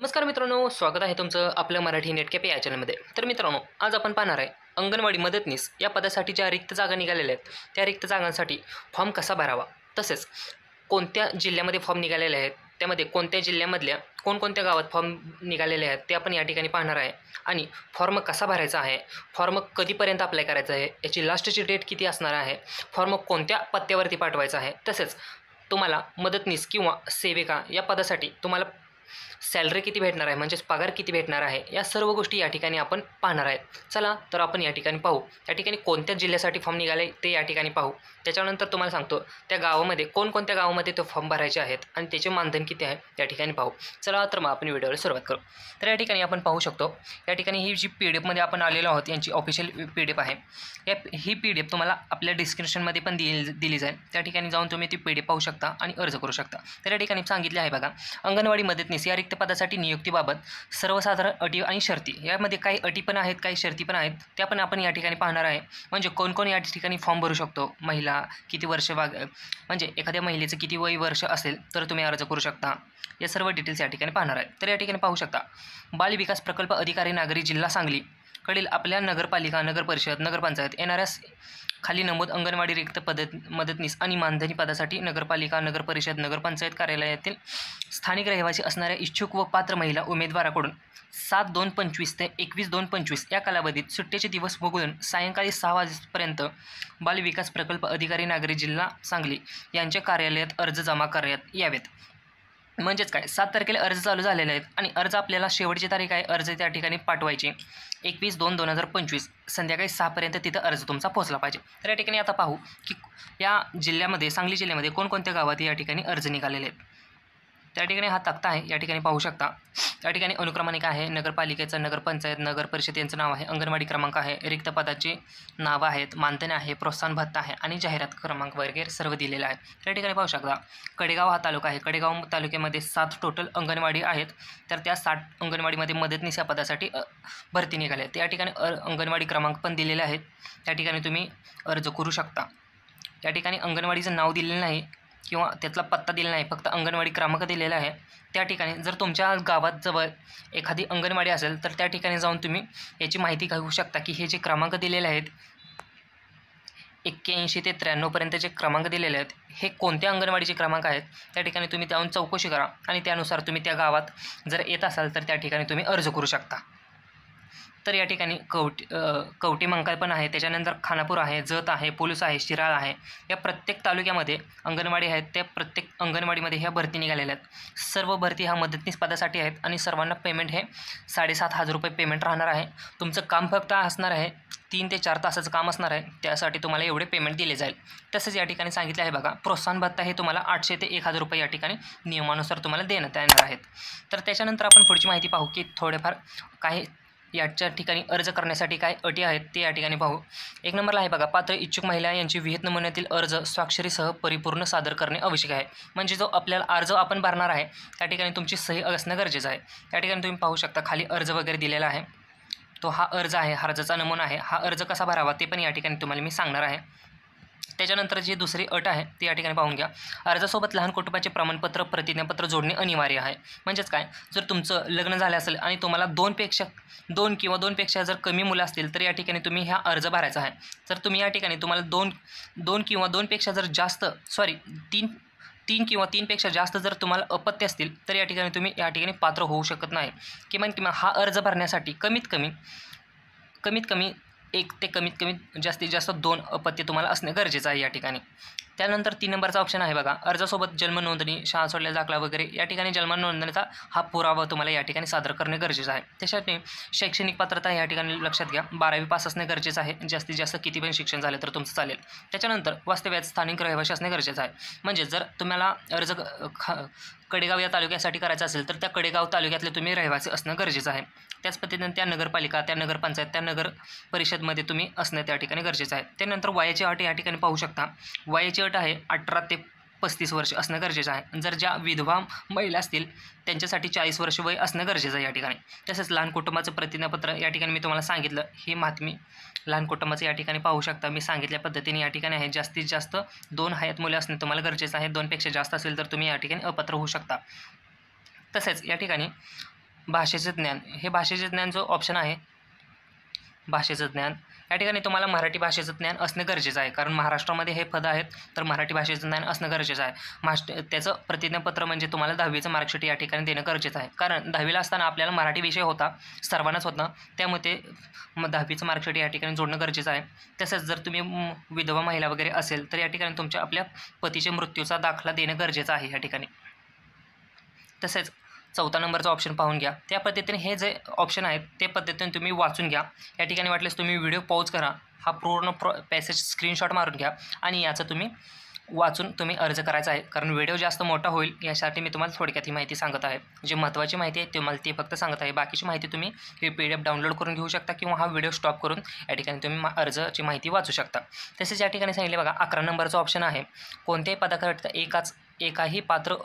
नमस्कार मित्रांनो, स्वागत आहे तुमचं आपल्या मराठी नेट कॅफे या चॅनलमध्ये. तर मित्रांनो, आज आपण पाहणार आहे अंगणवाडी मदतनीस या पदासाठी ज्या रिक्त जागा निघालेल्या आहेत, त्या रिक्त जागांसाठी फॉर्म कसा भरावा, तसेच कोणत्या जिल्ह्यामध्ये फॉर्म निघालेले आहेत, त्यामध्ये कोणत्या जिल्ह्यामधल्या कोणकोणत्या गावात फॉर्म निघालेले आहेत ते आपण या ठिकाणी पाहणार आहे. आणि फॉर्म कसा भरायचा आहे, फॉर्म कधीपर्यंत अप्लाय करायचा आहे, याची लास्टची डेट किती असणार आहे, फॉर्म कोणत्या पत्त्यावरती पाठवायचा आहे, तसेच तुम्हाला मदतनीस किंवा सेविका या पदासाठी तुम्हाला सॅलरी किती भेटणार आहे, म्हणजेच पगार किती भेटणार आहे, या सर्व गोष्टी या ठिकाणी आपण पाहणार आहेत. चला तर आपण या ठिकाणी पाहू. या ठिकाणी कोणत्या जिल्ह्यासाठी फॉर्म निघाले ते या ठिकाणी पाहू. त्याच्यानंतर तुम्हाला सांगतो त्या गावामध्ये कोणकोणत्या गावामध्ये ते फॉर्म भरायचे आहेत आणि त्याचे मानधन किती आहे या ठिकाणी पाहू. चला तर मग आपण व्हिडिओला सुरुवात करू. तर या ठिकाणी आपण पाहू शकतो, या ठिकाणी ही जी PDF आपण आलेलो आहोत यांची ऑफिशियल PDF आहे. ही PDF तुम्हाला आपल्या डिस्क्रिप्शनमध्ये पण दिली जाईल. त्या ठिकाणी जाऊन तुम्ही ती PDF पाहू शकता आणि अर्ज करू शकता. तर या ठिकाणी सांगितले आहे बघा, अंगणवाडी मदतनीस या रिक्त पदासाठी नियुक्तीबाबत सर्वसाधारण अटी आणि शर्ती. यामध्ये काही अटी पण आहेत, काही शर्ती पण आहेत, त्या पण आपण या ठिकाणी पाहणार आहे. म्हणजे कोण कोण या ठिकाणी फॉर्म भरू शकतो, महिला किती वर्ष म्हणजे एखाद्या महिलेचं किती वय वर्ष असेल तर तुम्ही अर्ज करू शकता, या सर्व डिटेल्स या ठिकाणी पाहणार आहे. तर या ठिकाणी पाहू शकता, बाल विकास प्रकल्प अधिकारी नागरी जिल्हा सांगली कडील आपल्या नगरपालिका, नगरपरिषद, नगरपंचायत येणाऱ्या खाली नमूद अंगणवाडी रिक्त मदतनीस आणि मानधनी पदासाठी नगरपालिका, नगरपरिषद, नगरपंचायत कार्यालयातील स्थानिक रहिवासी असणाऱ्या इच्छुक व पात्र महिला उमेदवाराकडून 7/2/25 ते 21/2/25 या कालावधीत सुट्टीचे दिवस वगळून सायंकाळी 6 वाजेपर्यंत बालविकास प्रकल्प अधिकारी नागरी जिल्हा सांगली यांच्या कार्यालयात अर्ज जमा करण्यात यावेत. म्हणजेच काय, 7 तारखेला अर्ज चालू झालेले आहेत आणि अर्ज आपल्याला शेवटची तारीख आहे अर्ज त्या ठिकाणी पाठवायची 21/2/2025 संध्याकाळी 6 तिथं अर्ज तुमचा पोहोचला पाहिजे. तर या ठिकाणी आता पाहू की या जिल्ह्यामध्ये, सांगली जिल्ह्यामध्ये कोणकोणत्या गावात या ठिकाणी अर्ज निघालेले आहेत. त्या ठिकाणी हा तक्ता आहे, या ठिकाणी पाहू शकता. या ठिकाणी अनुक्रमानिका आहे, नगरपालिकेचं, नगरपंचायत, नगरपरिषद यांचं नाव आहे, अंगणवाडी क्रमांक आहे, रिक्त पदाची नावं आहेत, मानधन आहे, प्रोत्साहन भत्ता आहे आणि जाहिरात क्रमांक वगैरे सर्व दिलेलं आहे. त्या ठिकाणी पाहू शकता, कडेगाव हा तालुका आहे. कडेगाव तालुक्यामध्ये 7 टोटल अंगणवाडी आहेत. तर त्या 7 अंगणवाडीमध्ये मदतनीस या पदासाठी भरती निघाली आहे. त्या ठिकाणी अंगणवाडी क्रमांक पण दिलेले आहेत, त्या ठिकाणी तुम्ही अर्ज करू शकता. या ठिकाणी अंगणवाडीचं नाव दिलेलं नाही किंवा त्यातला पत्ता दिला नाही, फक्त अंगणवाडी क्रमांक दिलेला आहे. त्या ठिकाणी जर तुमच्या गावात जवळ एखादी अंगणवाडी असेल तर त्या ठिकाणी जाऊन तुम्ही याची माहिती घेऊ शकता की हे जे क्रमांक दिलेले आहेत 81 ते 93 जे क्रमांक दिलेले आहेत हे कोणत्या अंगणवाडीचे क्रमांक आहेत. त्या ठिकाणी तुम्ही जाऊन चौकशी करा आणि त्यानुसार तुम्ही त्या गावात जर येत असाल तर त्या ठिकाणी तुम्ही अर्ज करू शकता. तर या ठिकाणी कवटी मंकाळ पण आहे, त्याच्यानंतर खानापूर आहे, जत आहे, पोलीस आहे, शिराळ आहे. या प्रत्येक तालुक्यामध्ये अंगणवाडी आहेत, त्या प्रत्येक अंगणवाडीमध्ये ह्या भरती निघालेल्या आहेत. सर्व भरती ह्या मदतनीस पदासाठी आहेत आणि सर्वांना पेमेंट हे 7,500 रुपये पेमेंट राहणार आहे. तुमचं काम फक्त असणार आहे 3 ते 4 तासाचं काम असणार आहे, त्यासाठी तुम्हाला एवढे पेमेंट दिले जाईल. तसेच या ठिकाणी सांगितले आहे बघा, प्रोत्साहन भत्ता हे तुम्हाला 800 ते 1,000 रुपये या ठिकाणी नियमानुसार तुम्हाला देण्यात येणार आहेत. तर त्याच्यानंतर आपण पुढची माहिती पाहू की थोडेफार काही याच्या ठिकाणी अर्ज करण्यासाठी काय अटी आहेत ते या ठिकाणी पाहू. 1 नंबरला आहे बघा, पात्र इच्छुक महिला यांची विहित नमुन्यातील अर्ज स्वाक्षरीसह परिपूर्ण सादर करणे आवश्यक आहे. म्हणजे जो आपल्याला अर्ज आपण भरणार आहे त्या ठिकाणी तुमची सही असणं गरजेचं आहे. त्या ठिकाणी तुम्ही पाहू शकता खाली अर्ज वगैरे दिलेला आहे, तो हा अर्ज आहे, अर्जाचा नमुना आहे. हा अर्ज कसा भरावा ते पण या ठिकाणी तुम्हाला मी सांगणार आहे. त्याच्यानंतर जी दुसरी अट आहे ती या ठिकाणी पाहून घ्या. अर्जासोबत लहान कुटुंबाचे प्रमाणपत्र, प्रतिज्ञापत्र जोडणे अनिवार्य आहे. म्हणजेच काय, जर तुमचं लग्न झालं असेल आणि तुम्हाला 2 किंवा 2पेक्षा जर कमी मुलं असतील तर या ठिकाणी तुम्ही हा अर्ज भरायचा आहे. जर तुम्ही या ठिकाणी तुम्हाला 2 किंवा 2पेक्षा जर जास्त 3 किंवा 3पेक्षा जास्त जर तुम्हाला अपत्य असतील तर या ठिकाणी तुम्ही या ठिकाणी पात्र होऊ शकत नाही. किंवा हा अर्ज भरण्यासाठी कमीत कमी 1 ते कमीत कमी जास्तीत जास्त 2 अपत्य तुम्हाला असणे गरजेचं आहे या ठिकाणी. त्यानंतर 3 नंबरचा ऑप्शन आहे बघा, अर्जासोबत जन्म नोंदणी, शाळा सोडलेला दाखला वगैरे. या ठिकाणी जन्म नोंदणीचा हा पुरावा तुम्हाला या ठिकाणी सादर करणे गरजेचं आहे. त्यासाठी शैक्षणिक पात्रता या ठिकाणी लक्षात घ्या, 12वी पास असणे गरजेचं आहे. जास्तीत जास्त किती पण शिक्षण झालं तर तुमचं चालेल. त्याच्यानंतर वास्तव्यात स्थानिक रहिवासी असणे गरजेचं आहे. म्हणजे जर तुम्हाला अर्ज कडेगाव या तालुक्यासाठी करायचं असेल तर त्या कडेगाव तालुक्यातले तुम्ही रहिवासी असणं गरजेचं आहे. त्याच पद्धतीने त्या नगरपालिका, त्या नगरपंचायत, त्या नगर परिषदमध्ये तुम्ही असणं त्या ठिकाणी गरजेचं आहे. त्यानंतर वयाची अट या ठिकाणी पाहू शकता. वयाची अट आहे 18 ते 35 वर्ष असणं गरजेचं आहे. जर ज्या विधवा महिला असतील त्यांच्यासाठी 40 वर्ष वय असणं गरजेचं आहे या ठिकाणी. तसंच लहान कुटुंबाचं प्रतिज्ञापत्र या ठिकाणी मी तुम्हाला सांगितलं, ही माहिती लहान कुटुंबाचं या ठिकाणी पाहू शकता. मी सांगितल्या पद्धतीने या ठिकाणी आहे, जास्तीत जास्त 2 हयात मुले असणे तुम्हाला गरजेचं आहे. 2पेक्षा जास्त असेल तर तुम्ही या ठिकाणी अपात्र होऊ शकता. तसेच या ठिकाणी भाषेचं ज्ञान, हे भाषेचे ज्ञान जो ऑप्शन आहे भाषेचं ज्ञान, या ठिकाणी तुम्हाला मराठी भाषेचं ज्ञान असणे गरजेचं आहे, कारण महाराष्ट्रामध्ये हे पद आहेत, तर मराठी भाषेचं ज्ञान असणं गरजेचं आहे. त्याचं प्रतिज्ञापत्र म्हणजे तुम्हाला 10वीचं मार्कशीट या ठिकाणी देणं गरजेचं आहे, कारण 10वीला असताना आपल्याला मराठी विषय होता, सर्वांनाच होता, त्यामुळे ते 10वीचं मार्कशीट या ठिकाणी जोडणं गरजेचं आहे. तसंच जर तुम्ही विधवा महिला वगैरे असेल तर या ठिकाणी तुमच्या आपल्या पतीच्या मृत्यूचा दाखला देणं गरजेचं आहे या ठिकाणी. तसेच 4 नंबरचा ऑप्शन पाहून घ्या. त्या पद्धतीने हे जे ऑप्शन आहेत ते पद्धतीने तुम्ही वाचून घ्या. या ठिकाणी वाटल्यास तुम्ही व्हिडिओ पॉज करा, हा पूर्ण पॅसेज स्क्रीनशॉट मारून घ्या आणि याचं तुम्ही वाचून तुम्ही अर्ज करायचा आहे, कारण व्हिडिओ जास्त मोठा होईल यासाठी मी तुम्हाला थोडक्यात ही माहिती सांगत आहे. जी महत्त्वाची माहिती आहे तुम्हाला ती फक्त सांगत आहे, बाकीची माहिती तुम्ही ही PDF डाउनलोड करून घेऊ शकता किंवा हा व्हिडिओ स्टॉप करून या ठिकाणी तुम्ही अर्जाची माहिती वाचू शकता. तसेच या ठिकाणी सांगितले बघा 11 नंबरचा ऑप्शन आहे, कोणत्याही पदाकरता एकाही पात्र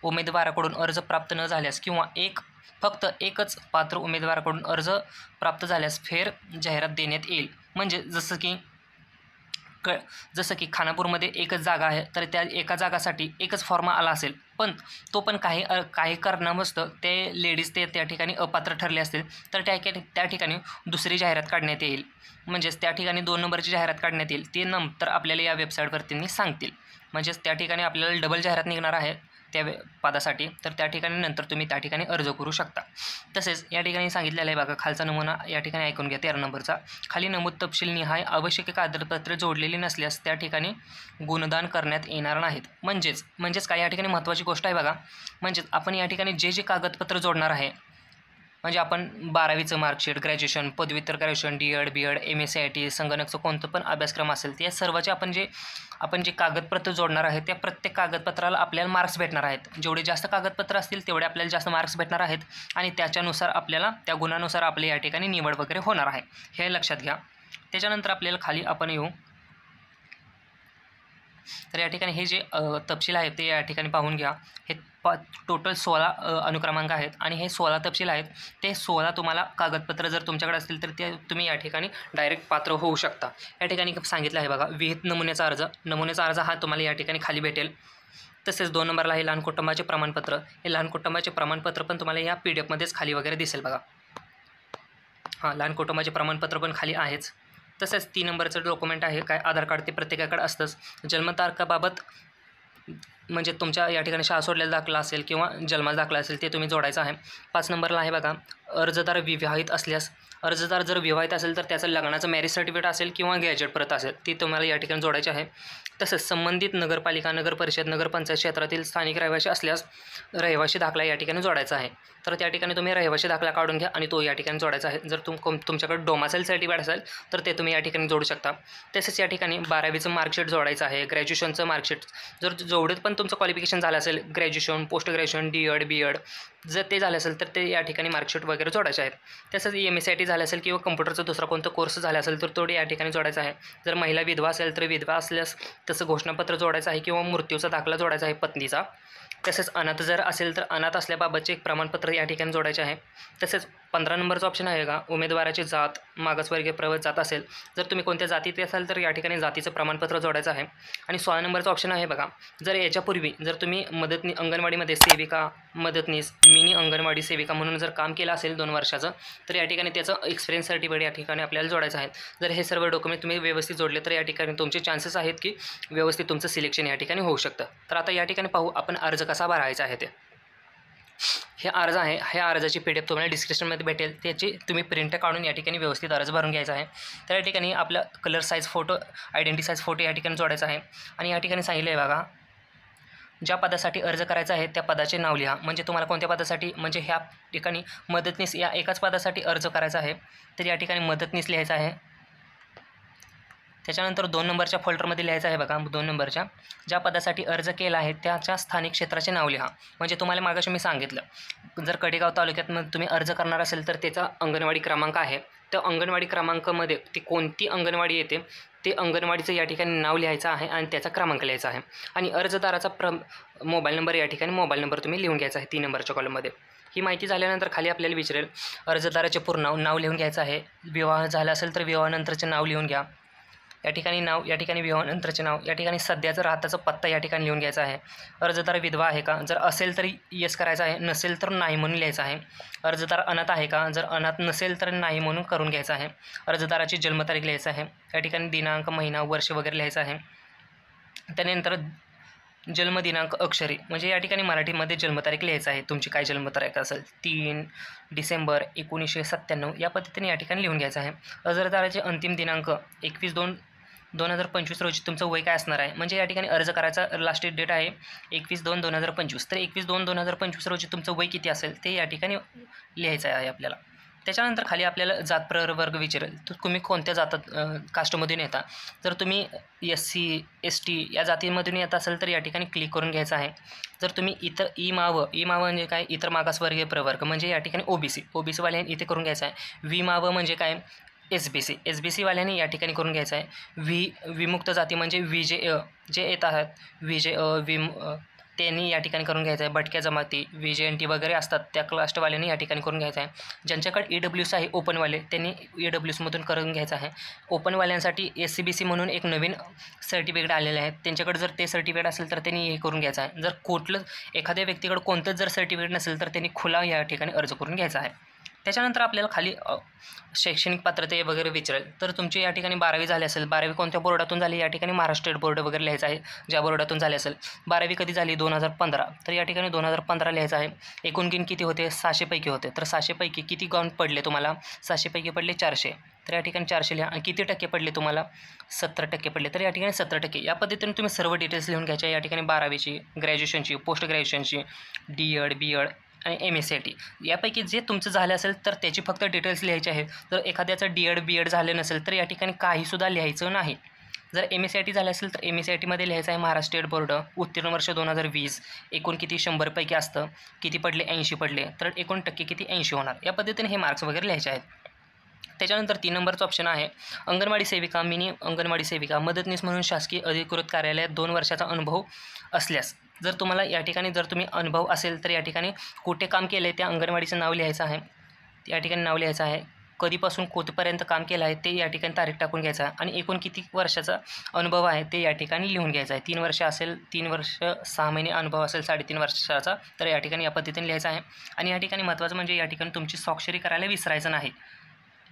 उमेदवाराकडून अर्ज प्राप्त न झाल्यास किंवा फक्त एकच पात्र उमेदवाराकडून अर्ज प्राप्त झाल्यास फेर जाहिरात देण्यात येईल. म्हणजे जसं की खानापूरमध्ये एकच जागा आहे, तर त्या एका जागासाठी एकच फॉर्म आला असेल, पण तो पण काही कारणास्तव ते लेडीज त्या ठिकाणी अपात्र ठरले असतील, तर त्या ठिकाणी दुसरी जाहिरात काढण्यात येईल. म्हणजेच त्या ठिकाणी 2 नंबरची जाहिरात काढण्यात येईल, ते नंतर आपल्याला या वेबसाईटवरती सांगतील. म्हणजेच त्या ठिकाणी आपल्याला डबल जाहिरात निघणार आहे त्या पदासाठी, तर त्या ठिकाणी नंतर तुम्ही त्या ठिकाणी अर्ज करू शकता. तसेच या ठिकाणी सांगितलेलं आहे बघा, खालचा नमुना या ठिकाणी ऐकून घ्या 13 नंबरचा. खाली नमूद तपशील निहाय आवश्यक कागदपत्रे जोडलेली नसल्यास त्या ठिकाणी गुणदान करण्यात येणार नाहीत. म्हणजेच काय या ठिकाणी महत्त्वाची गोष्ट आहे बघा, म्हणजेच आपण या ठिकाणी जे कागदपत्र जोडणार आहे, म्हणजे आपण 12वीचं मार्कशीट, ग्रॅज्युएशन, पदव्युत्तर ग्रॅज्युएशन, D.Ed, B.Ed, MSc संगणकचं कोणतं पण अभ्यासक्रम असेल, त्या सर्वाचे आपण जे कागदपत्र जोडणार आहे त्या प्रत्येक कागदपत्राला आपल्याला मार्क्स भेटणार आहेत. जेवढे जास्त कागदपत्र असतील तेवढे आपल्याला जास्त मार्क्स भेटणार आहेत आणि त्याच्यानुसार आपल्याला त्या गुणानुसार आपले या ठिकाणी निवड वगैरे होणार आहे, हे लक्षात घ्या. त्याच्यानंतर आपल्याला खाली आपण येऊ, तर या ठिकाणी हे जे तपशील आहेत ते या ठिकाणी पाहून घ्या. हे टोटल 16 अनुक्रमांक आहेत आणि हे 16 तपशील आहेत. ते 16 तुम्हाला कागदपत्र जर तुमच्याकडे असतील तर ते तुम्ही या ठिकाणी डायरेक्ट पात्र होऊ शकता. या ठिकाणी सांगितलं आहे बघा, विहित नमुन्याचा अर्ज हा तुम्हाला या ठिकाणी खाली भेटेल. तसेच 2 नंबरला हे लहान कुटुंबाचे प्रमाणपत्र, हे लहान कुटुंबाचे प्रमाणपत्र पण तुम्हाला या PDF खाली वगैरे दिसेल बघा. हां, लहान कुटुंबाचे प्रमाणपत्र पण खाली आहेच. तसेच 3 नंबरचं डॉक्युमेंट आहे काय, आधार कार्ड ते प्रत्येकाकडे असतंच. जन्मतारखाबाबत म्हणजे तुमच्या या ठिकाणी शाळा सोडलेला दाखला असेल किंवा जन्माचा दाखला असेल ते तुम्ही जोडायचं आहे. 5 नंबरला आहे बघा, अर्जदार विवाहित असल्यास, अर्जदार जर विवाहित असेल तर त्याचं लग्नाचं मॅरेज सर्टिफिकेट असेल किंवा गॅजेट प्रत असेल ती तुम्हाला या ठिकाणी जोडायची आहे. तसंच संबंधित नगरपालिका, नगरपरिषद, नगरपंचायत क्षेत्रातील स्थानिक रहिवासी असल्यास रहिवासी दाखला या ठिकाणी जोडायचा आहे. तर त्या ठिकाणी तुम्ही रहिवासी दाखला काढून घ्या आणि तो या ठिकाणी जोडायचा आहे. जर तुमच्याकडे डोमासाईल सर्टिफिकेट असेल तर ते तुम्ही या ठिकाणी जोडू शकता. तसेच या ठिकाणी 12वीचं मार्कशीट जोडायचं आहे, ग्रॅज्युएशनचं मार्कशीट जर जेवढे पण तुमचं क्वालिफिकेशन झालं असेल, graduation, post graduation, D.Ed, B.Ed जर ते झालं असेल तर ते या ठिकाणी मार्कशीट वगैरे जोडायचे आहेत. तसंच MSc झालं असेल किंवा कम्प्युटरचा दुसरा कोणता कोर्स झाला असेल तर तो या ठिकाणी जोडायचा आहे. जर महिला विधवा असेल तर विधवा असल्यास तसं घोषणापत्र जोडायचं आहे किंवा मृत्यूचा दाखला जोडायचा आहे पत्नीचा. तसेच अनाथ जर असेल तर अनाथ असल्याबाबतचे एक प्रमाणपत्र या ठिकाणी जोडायचे आहे. तसेच 15 नंबरचा ऑप्शन आहे का, उमेदवाराची जात मागासवर्गीय प्रवर्ग जात असेल, जर तुम्ही कोणत्या जातीचे असाल तर या ठिकाणी जातीचं प्रमाणपत्र जोडायचं आहे. आणि 16 नंबरचा ऑप्शन आहे बघा, जर याच्यापूर्वी जर तुम्ही अंगणवाडीमध्ये सेविका, मदतनीस, मिनी अंगणवाडी सेविका म्हणून जर काम केलं असेल 2 वर्षाचं तर या ठिकाणी त्याचं एक्सपिरियन्स सर्टिफिकेट या ठिकाणी आपल्याला जोडायचं आहे. जर हे सर्व डॉक्युमेंट तुम्ही व्यवस्थित जोडले तर या ठिकाणी तुमचे चान्सेस आहेत की व्यवस्थित तुमचं सिलेक्शन या ठिकाणी होऊ शकतं. तर आता या ठिकाणी पाहू आपण अर्ज कसा भरायचा आहे ते. हे अर्ज आहे, ह्या अर्जाची PDF तुम्हाला डिस्क्रिप्शनमध्ये भेटेल, त्याची तुम्ही प्रिंट काढून या ठिकाणी व्यवस्थित अर्ज भरून घ्यायचा आहे. तर या ठिकाणी आपला colour size photo, identity size photo या ठिकाणी जोडायचा आहे. आणि या ठिकाणी सांगितलं आहे बघा, ज्या पदासाठी अर्ज करायचा आहे त्या पदाचे नाव लिहा. म्हणजे तुम्हाला कोणत्या पदासाठी, म्हणजे ह्या ठिकाणी मदतनीस या एकाच पदासाठी अर्ज करायचा आहे तर या ठिकाणी मदतनीस लिहायचं आहे. त्याच्यानंतर 2 नंबरच्या फोल्डरमध्ये लिहायचं आहे बघा, 2 नंबरच्या ज्या पदासाठी अर्ज केला आहे त्याच्या स्थानिक क्षेत्राचे नाव लिहा. म्हणजे तुम्हाला मागाशी मी सांगितलं, जर कडेगाव तालुक्यात तुम्ही अर्ज करणार असेल तर त्याचा अंगणवाडी क्रमांक आहे, त्या अंगणवाडी क्रमांकामध्ये ती कोणती अंगणवाडी येते ते अंगणवाडीचं या ठिकाणी नाव लिहायचं आहे आणि त्याचा क्रमांक लिहायचा आहे. आणि अर्जदाराचा मोबाईल नंबर या ठिकाणी मोबाईल नंबर तुम्ही लिहून घ्यायचा आहे 3 नंबरच्या कॉलममध्ये. ही माहिती झाल्यानंतर खाली आपल्याला विचारेल अर्जदाराचे पूर्ण नाव लिहून घ्यायचं आहे. विवाह झाला असेल तर विवाहानंतरचे नाव लिहून घ्या. या ठिकाणी नाव, या ठिकाणी विवाहानंतरचे नाव, या ठिकाणी सध्याचं राहताचा पत्ता या ठिकाणी लिहून घ्यायचा आहे. अर्जदार विधवा आहे का, जर असेल तर येस करायचं आहे, नसेल तर नाही म्हणून लिहायचं आहे. अर्जदार अनाथ आहे का, जर अनाथ नसेल तर नाही म्हणून करून घ्यायचं आहे. अर्जदाराची जन्मतारीख लिहायचं आहे. या ठिकाणी दिनांक, महिना, वर्ष वगैरे लिहायचं आहे. त्यानंतर जन्मदिनांक अक्षरी, म्हणजे या ठिकाणी मराठीमध्ये जन्मतारीख लिहायचं आहे. तुमची काय जन्मतारीख असेल 3 डिसेंबर 1997 या पद्धतीने या ठिकाणी लिहून घ्यायचं आहे. अर्जदाराचे अंतिम दिनांक 21/2/2025 रोजी तुमचं वय काय असणार आहे, म्हणजे या ठिकाणी अर्ज करायचा लास्ट डेट आहे 21/2/2025. तर 21/2/2025 रोजी तुमचं वय किती असेल ते या ठिकाणी लिहायचं आहे आपल्याला. त्याच्यानंतर खाली आपल्याला जात प्रवर्ग विचारेल, तर तुम्ही कोणत्या जातात कास्टमधून येता. जर तुम्ही SC ST या जातीमधून येत असेल तर या ठिकाणी क्लिक करून घ्यायचं आहे. जर तुम्ही इतर ई-माव म्हणजे काय, इतर मागासवर्गीय प्रवर्ग, म्हणजे या ठिकाणी OBC वाल्यांनी इथे करून घ्यायचं आहे. विमाव म्हणजे काय, SBC वाल्यांनी या ठिकाणी करून घ्यायचं आहे. विमुक्त जाती म्हणजे VJA जे येत आहेत VJA त्यांनी या ठिकाणी करून घ्यायचं आहे. भटक्या जमाती VJNT वगैरे असतात त्या कास्टवाल्यांनी या ठिकाणी करून घ्यायचं आहे. ज्यांच्याकडे EWS आहे ओपनवाले त्यांनी EWSमधून करून घ्यायचं आहे. ओपनवाल्यांसाठी SCBC म्हणून एक नवीन सर्टिफिकेट आलेले आहेत, त्यांच्याकडे जर ते सर्टिफिकेट असेल तर त्यांनी हे करून घ्यायचं आहे. जर कुठलं एखाद्या व्यक्तीकडे कोणतंच जर सर्टिफिकेट नसेल तर त्यांनी खुला या ठिकाणी अर्ज करून घ्यायचा आहे. त्याच्यानंतर आपल्याला खाली शैक्षणिक पात्रते वगैरे विचारेल, तर तुमची या ठिकाणी 12वी झाली असेल, 12वी कोणत्या बोर्डातून झाली, या ठिकाणी महाराष्ट्र स्टेट बोर्ड वगैरे लिहायचं आहे ज्या बोर्डातून झाली असेल. 12वी कधी झाली, 2015, तर या ठिकाणी 2015 लिहायचं आहे. एकूण गुण किती होते, 600 पैकी होते, तर 600 पैकी किती गुण पडले तुम्हाला, 600 पैकी पडले 400, तर या ठिकाणी 400 लिहा. आणि किती टक्के पडले तुम्हाला, 70% पडले, तर या ठिकाणी 70%. या पद्धतीने तुम्ही सर्व डिटेल्स लिहून घ्यायचे. या ठिकाणी 12वीची, ग्रॅज्युएशनची, पोस्ट ग्रॅज्युएशनची, D.Ed, B.Ed आणि MSc यापैकी जे तुमचं झालं असेल तर त्याची फक्त डिटेल्स लिहायचे आहेत. जर एखाद्याचं D.Ed B.Ed झालं नसेल तर या ठिकाणी काहीसुद्धा लिहायचं नाही. जर MSc झालं असेल तर MScमध्ये लिहायचं आहे महाराष्ट्र स्टेट बोर्ड, उत्तीर्ण वर्ष 2020, एकूण किती 100 पैकी असतं, किती पडले 80 पडले, तर एकूण टक्के किती 80 होणार. या पद्धतीने हे मार्क्स वगैरे लिहायचे आहेत. त्याच्यानंतर 3 नंबरचा ऑप्शन आहे अंगणवाडी सेविका, मिनी अंगणवाडी सेविका, मदतनीस म्हणून शासकीय अधिकृत कार्यालयात 2 वर्षाचा अनुभव असल्यास. जर तुम्हाला या ठिकाणी जर तुम्ही अनुभव असेल तर या ठिकाणी कुठे काम केलं आहे त्या अंगणवाडीचं नाव लिहायचं आहे. या ठिकाणी नाव लिहायचं आहे, कधीपासून कुठपर्यंत काम केलं आहे ते या ठिकाणी तारीख टाकून घ्यायचं आहे आणि एकूण किती वर्षाचा अनुभव आहे ते या ठिकाणी लिहून घ्यायचं आहे. 3 वर्ष असेल, 3 वर्ष 6 महिने अनुभव असेल 3.5 वर्षाचा, तर या ठिकाणी या पद्धतीने लिहायचं आहे. आणि या ठिकाणी महत्त्वाचं म्हणजे या ठिकाणी तुमची स्वाक्षरी करायला विसरायचं नाही.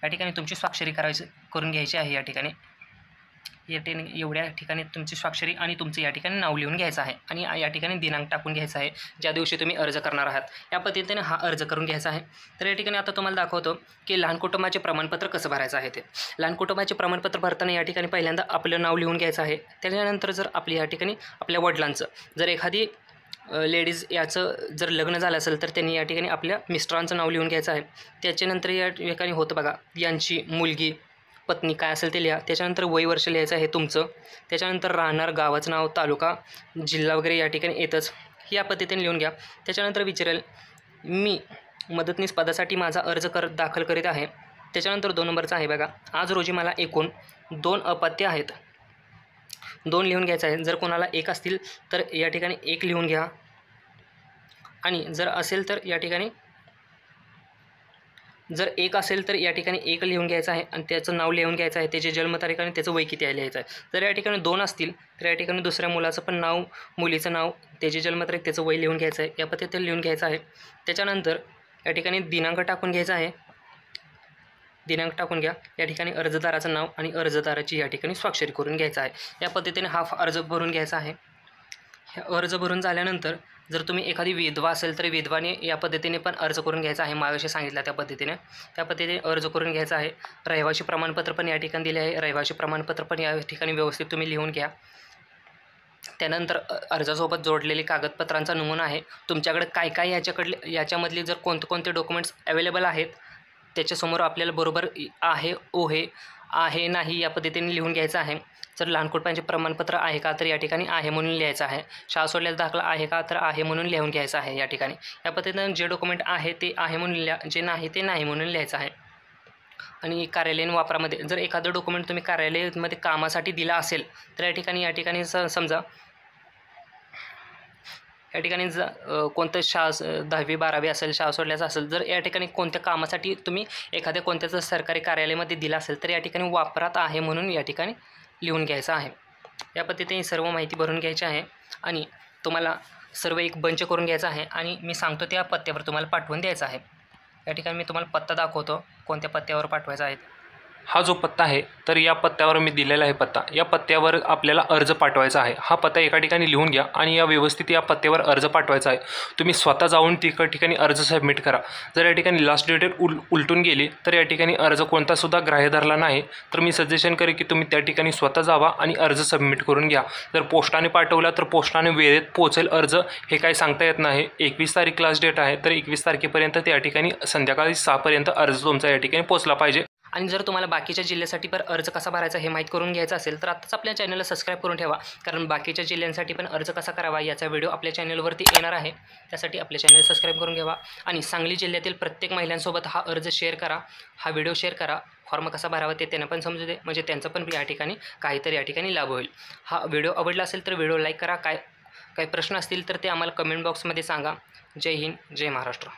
या ठिकाणी तुमची स्वाक्षरी करून घ्यायची आहे. या ठिकाणी एवढ्या ठिकाणी तुमची स्वाक्षरी आणि तुमचं या ठिकाणी नाव लिहून घ्यायचं आहे आणि या ठिकाणी दिनांक टाकून घ्यायचा आहे ज्या दिवशी तुम्ही अर्ज करणार आहात. या पद्धतीने हा अर्ज करून घ्यायचा आहे. तर या ठिकाणी आता तुम्हाला दाखवतो की लहान कुटुंबाचे प्रमाणपत्र कसं भरायचं आहे. ते लहान कुटुंबाचे प्रमाणपत्र भरताना या ठिकाणी पहिल्यांदा आपलं नाव लिहून घ्यायचं आहे. त्याच्यानंतर जर आपली या ठिकाणी आपल्या वडिलांचं, जर एखादी लेडीज याचं जर लग्न झालं असेल तर त्यांनी या ठिकाणी आपल्या मिस्टरांचं नाव लिहून घ्यायचं आहे. त्याच्यानंतर या ठिकाणी होतं बघा, यांची मुलगी, पत्नी काय असेल ते लिहा. त्याच्यानंतर वय वर्ष लिहायचं आहे तुमचं. त्याच्यानंतर राहणार, गावाचं नाव, तालुका, जिल्हा वगैरे या ठिकाणी येतच, या पद्धतीने लिहून घ्या. त्याच्यानंतर विचारेल मी मदतनीस पदासाठी माझा अर्ज दाखल करीत आहे. त्याच्यानंतर 2 नंबरचा आहे बघा, आज रोजी मला एकूण 2 अपत्य आहेत, 2 लिहून घ्यायचं आहे. जर कोणाला 1 असतील तर या ठिकाणी 1 लिहून घ्या आणि जर असेल तर या ठिकाणी जर 1 असेल तर या ठिकाणी 1 लिहून घ्यायचं आहे आणि त्याचं नाव लिहून घ्यायचं आहे, त्याची जन्मतारीख आणि त्याचं वय किती आहे लिहायचं आहे. जर या ठिकाणी 2 असतील तर या ठिकाणी दुसऱ्या मुलाचं पण नाव, मुलीचं नाव, त्याची जन्मतारीख, त्याचं वय लिहून घ्यायचं आहे. या पद्धतीने लिहून घ्यायचं आहे. त्याच्यानंतर या ठिकाणी दिनांक टाकून घ्यायचा आहे. दिनांक टाकून घ्या. या ठिकाणी अर्जदाराचं नाव आणि अर्जदाराची या ठिकाणी स्वाक्षरी करून घ्यायचं आहे. या पद्धतीने हा अर्ज भरून घ्यायचा आहे. अर्ज भरून झाल्यानंतर जर तुम्ही एखादी विधवा असेल तर विधवाने या पद्धतीने पण अर्ज करून घ्यायचा आहे. मागाशी सांगितलं त्या पद्धतीने अर्ज करून घ्यायचा आहे. रहिवासी प्रमाणपत्र पण या ठिकाणी दिले आहे. रहिवासी प्रमाणपत्र पण या ठिकाणी व्यवस्थित तुम्ही लिहून घ्या. त्यानंतर अर्जासोबत जोडलेले कागदपत्रांचा नमुना आहे. तुमच्याकडे काय याच्यामधले जर कोणते डॉक्युमेंट्स अवेलेबल आहेत त्याच्यासमोर आपल्याला बरोबर आहे नाही या पद्धतीने लिहून घ्यायचं आहे. जर लहान कुटुंबाचे प्रमाणपत्र आहे का तर या ठिकाणी आहे म्हणून लिहायचं आहे. शाळा सोडल्याचा दाखला आहे का तर आहे म्हणून लिहून घ्यायचं आहे. या ठिकाणी या पद्धतीने जे डॉक्युमेंट आहे ते आहे म्हणून लिहा, जे नाही ते नाही म्हणून लिहायचं आहे. आणि कार्यालयीन वापरामध्ये जर एखादं डॉक्युमेंट तुम्ही कार्यालयामध्ये कामासाठी दिला असेल तर या ठिकाणी समजा या ठिकाणी कोणतं 10वी 12वी असेल, शाळा सोडल्याचं असेल, जर या ठिकाणी कोणत्या कामासाठी तुम्ही एखाद्या कोणत्याच सरकारी कार्यालयामध्ये दिला असेल तर या ठिकाणी वापरात आहे म्हणून या ठिकाणी लिहून घ्यायचा आहे. या पद्धतीने सर्व माहिती भरून घ्यायची आहे आणि तुम्हाला सर्व एक बंच करून घ्यायचा आहे आणि मी सांगतो त्या पत्त्यावर तुम्हाला पाठवून द्यायचा आहे. या ठिकाणी मी तुम्हाला पत्ता दाखवतो कोणत्या पत्त्यावर पाठवायचा आहे. हा जो पत्ता आहे तर या पत्त्यावर मी दिलेला आहे पत्ता, या पत्त्यावर आपल्याला अर्ज पाठवायचा आहे. हा पत्ता एका ठिकाणी लिहून घ्या आणि या व्यवस्थित या पत्त्यावर अर्ज पाठवायचा आहे. तुम्ही स्वतः जाऊन ठिकाणी अर्ज सबमिट करा. जर या ठिकाणी लास्ट डेट उलटून गेली तर या ठिकाणी अर्ज कोणतासुद्धा ग्राह्य धरला नाही तर मी सजेशन करेन की तुम्ही त्या ठिकाणी स्वतः जावा आणि अर्ज सबमिट करून घ्या. जर पोस्टाने पाठवला तर पोस्टाने वेळेत पोहोचेल अर्ज हे काही सांगता येत नाही. 21 तारीख लास्ट डेट आहे तर 21 तारखेपर्यंत त्या ठिकाणी संध्याकाळी 6 पर्यंत अर्ज तुमचा या ठिकाणी पोहोचला पाहिजे. आणि जर तुम्हाला बाकीच्या जिल्ह्यासाठी पण अर्ज कसा भरायचा हे माहीत करून घ्यायचं असेल तर आत्ताच आपल्या चॅनलला सबस्क्राईब करून ठेवा, कारण बाकीच्या जिल्ह्यांसाठी पण अर्ज कसा करावा याचा व्हिडिओ आपल्या चॅनलवरती येणार आहे. त्यासाठी आपल्या चॅनल सबस्क्राईब करून घ्यावा आणि सांगली जिल्ह्यातील प्रत्येक महिलांसोबत हा अर्ज शेअर करा, हा व्हिडिओ शेअर करा. फॉर्म कसा भरावा ते त्यांना पण समजू दे, म्हणजे त्यांचा पण या ठिकाणी काहीतरी या ठिकाणी लाभ होईल. हा व्हिडिओ आवडला असेल तर व्हिडिओ लाईक करा. काही प्रश्न असतील तर ते आम्हाला कमेंट बॉक्समध्ये सांगा. जय हिंद, जय महाराष्ट्र.